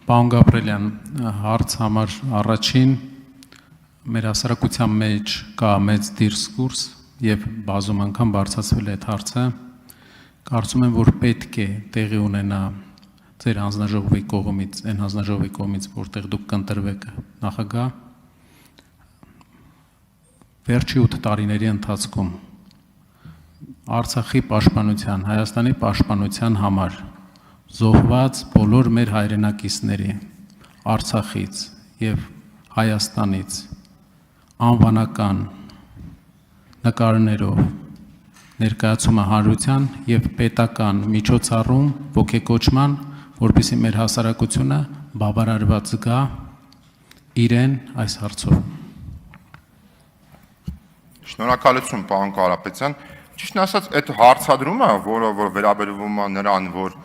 Պարոն Գաբրելյան, հարց համար առաջին մեր հասարակության մեջ կա մեծ դիսկուրս եւ բազում անգամ բարձրացվել է այդ հարցը։ Կարծում եմ, որ պետք է տեղի ունենա ձեր հանձնաժողովի կողմից, այն հանձնաժողովի կողմից, որտեղ դուք կընտրվեք նախագահ, վերջի 8 տարիների ընթացքում Արցախի պաշտպանության, Հայաստանի պաշտպանության համար զոհված բոլոր մեր հայրենակիցների Արցախից եւ Հայաստանից անվանական նկարներով ներկայացումը հանրության եւ պետական միջոցառում ոգեկոչման, որպեսզի մեր հասարակությունը բավարարված զգա իրեն այս հարցով։ Շնորհակալություն, պարոն Կարապետյան։ Ճիշտն ասած, այդ հարցադրումը, որը վերաբերվում է նրան, որ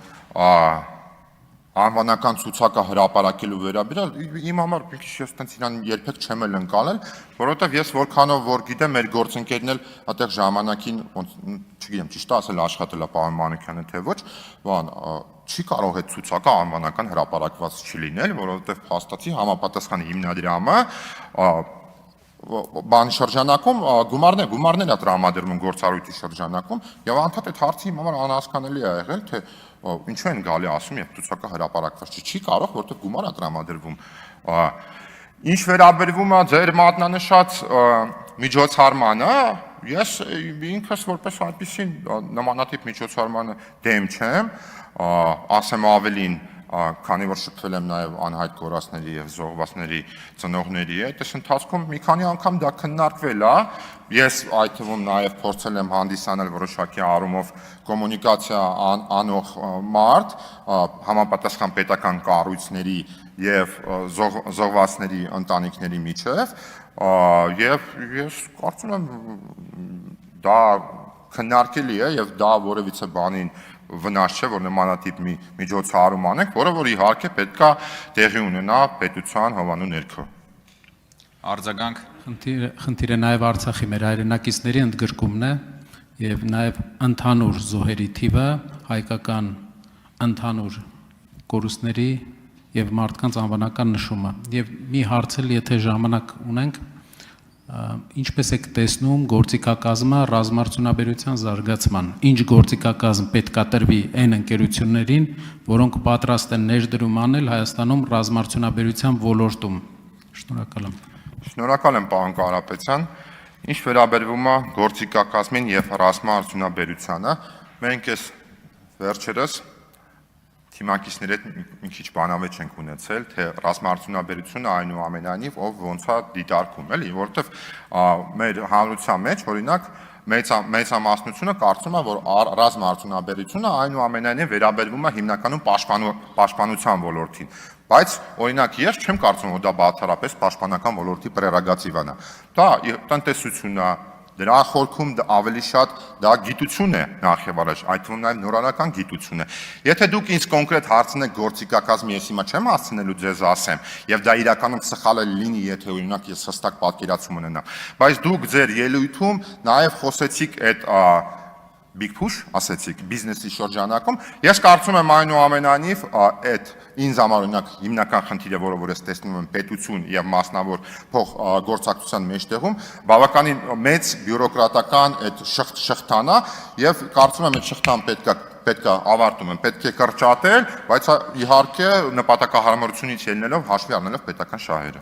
անվանական ցուցակը հրապարակելու վերաբերյալ, իմ համար մի քիչ ես իրան երբեք չեմ էլ ընկալել, որովհետև ես որքանով որ գիտեմ, մեր գործընկերն էլ այդտեղ ժամանակին, չգիտեմ, ճիշտ ասել աշխատել է պարոն Մանուկյանը, թե ոչ, չի կարող այդ ցուցակը անվանական հրապարակված չլինել, որովհետև փաստացի համապատասխան հիմնադրամը բանի շրջանակում գումարներ է տրամադրվում գործառույթի շրջանակում եւ անդադ այդ հարցի իմ համար անհասկանալի է եղել, թե ինչու են գալի ասում եւ ցուցակը հրապարակված չի կարող, որովհետեւ գումար է տրամադրվում։ Ինչ վերաբերվում է ձեր մատնանշած միջոցառմանը, ես ինքս որպես այդպիսի նմանատիպ միջոցառմանը դեմ չեմ, ասեմ ավելին, քանի որ շփվել եմ նաև անհայտ կորածների եւ զոհվածների ծնողների հետ, այս ընթացքում մի քանի անգամ դա քննարկվել է, ես այդ թվում նաև փորձել եմ հանդիսանել որոշակի առումով կոմունիկացիա անող մարդ, համապատասխան պետական կառույցների եւ զոհվածների ընտանիքների միջև, եւ ես կարծում եմ դա քննարկելի է եւ դա որևիցե բանին վնաս չէ, որ նմանատիպ մի միջոցառում անենք, որը որ իհարկե պետք է տեղի ունենա պետության հովանու ներքո։ Արձագանք։ Խնդիրը նաև Արցախի մեր հայրենակիցների ընդգրկումն է եւ նաև ընդհանուր զոհերի թիվը, հայկական ընդհանուր կորուստների եւ մարդկանց անվանական նշումը։ Եվ մի հարցել, եթե ժամանակ ունենք, ինչպես եք տեսնում գործիքակազմը ռազմարտունաբերության զարգացման, ինչ գործիքակազմ պետք է տրվի այն ընկերություններին, որոնք պատրաստ են ներդրում անել Հայաստանում ռազմարտունաբերության ոլորտում։ Շնորհակալ եմ։ Շնորհակալ եմ, պարոն Կարապետյան։ Ինչ վերաբերվում է գործիքակազմին եւ ռազմարտունաբերությանը, մենք այս վերջերս թիմակիցների հետ մի քիչ բանավեճ ենք ունեցել, թե ռազմարտունաբերությունը այնուամենայնիվ ով ոնց է դիտարկում, էլի, որովհետև մեր հանրության մեջ, օրինակ, մեծամասնությունը կարծում է, որ ռազմարտունաբերությունը այնուամենայնիվ վերաբերվում է հիմնականում պաշտպանության ոլորտին, բայց օրինակ ես չեմ կարծում, որ դա բացառապես պաշտպանական ոլորտի պրերոգատիվն է, դա տնտեսությունն է, դրա խորքում ավելի շատ դա գիտություն է նախ եւ առաջ, այդ թվում նաեւ նորարարական գիտություն է։ Եթե դուք ինձ կոնկրետ հարցնեք գործիքակազմի, ես հիմա չեմ հասցնելու ձեզ ասեմ, եւ դա իրականում սխալ է լինի, եթե օրինակ ես հստակ պատկերացում ունենամ, բայց դուք ձեր ելույթում նաեւ խոսեցիք այդ big push, ասեցիք, բիզնեսի շրջանակում, ես կարծում եմ այնուամենայնիվ այդ ինձ համար օրինակ հիմնական խնդիրը, որը ես տեսնում եմ պետություն եւ մասնավոր փոխգործակցության մեջտեղում, բավականին մեծ բյուրոկրատական այդ շղթան է եւ կարծում եմ այդ շղթան պետք է ավարտում եմ, պետք է կրճատել, բայց իհարկե նպատակահարմարությունից ելնելով հաշվի առնելով պետական շահերը։